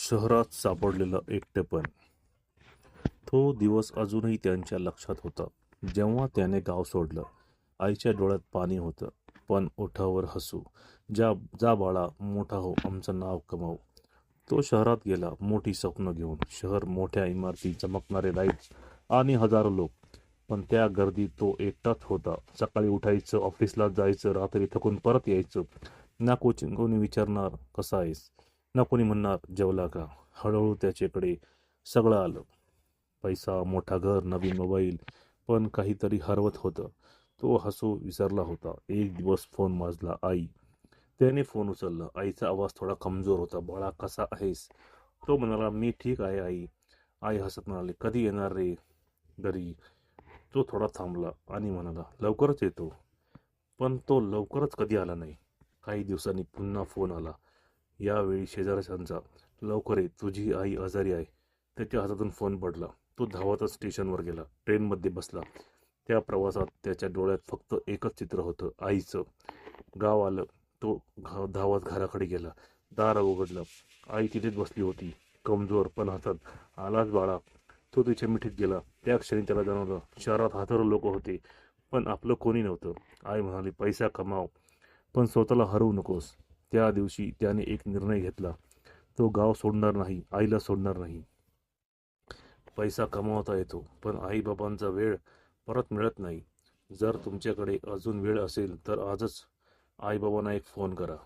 शहरात सापडलेलं एकटेपण. तो दिवस अजूनही त्यांच्या लक्षात होता, जेव्हा त्याने गाव सोडलं. आईच्या डोळ्यात पाणी होतं, पण ओठावर हसू. जा बाळा, मोठा हो, आमचं नाव कमाव. तो शहरात गेला, मोठी स्वप्न घेऊन. शहर, मोठ्या इमारती, चमकणारे लाईट्स आणि हजारो लोक. पण त्या गर्दीत तो एकटाच होता. सकाळी उठायचं, ऑफिसला जायचं, रात्री थकून परत यायचं. ना कोणी विचारणार कसा आहेस, ना कोणी म्हणणार जेवला का. हळूहळू त्याच्याकडे सगळं आलं. पैसा, मोठा घर, नवीन मोबाईल, पण काहीतरी हरवत होतं. तो हसू विसरला होता. एक दिवस फोन वाजला. आई. त्याने फोन उचलला. आईचा आवाज थोडा कमजोर होता. बाळा, कसा आहेस? तो म्हणाला, मी ठीक आहे आई. आई हसत म्हणाली, कधी येणार रे घरी? तो थोडा थांबला आणि म्हणाला, लवकरच येतो. पण तो लवकरच कधी आला नाही. काही दिवसांनी पुन्हा फोन आला. यावेळी शेजारच्यांचा. लवकर ये, तुझी आई आजारी आहे. त्याच्या हातातून फोन पडला. तो धावतच स्टेशनवर गेला. ट्रेनमध्ये बसला. त्या प्रवासात त्याच्या डोळ्यात फक्त एकच चित्र होतं, आईचं. गाव आलं. तो धावत घराकडे गेला. दार उघडलं. आई तिथेच बसली होती, कमजोर पण हसत. आलाच बाळा. तो तिच्या मिठीत गेला. त्या क्षणी त्याला जाणवलं, शहरात हजारो लोक होते, पण आपलं कोणी नव्हतं. आई म्हणाली, पैसा कमाव, पण स्वतःला हरवू नकोस. त्या दिवशी त्याने एक निर्णय घेतला. तो गाव सोडणार नाही, आईला सोडणार नाही. पैसा कमावता येतो, पण आईबाबांचा वेळ परत मिळत नाही. जर तुमच्याकडे अजून वेळ असेल तर आजच आईबाबांना एक फोन करा.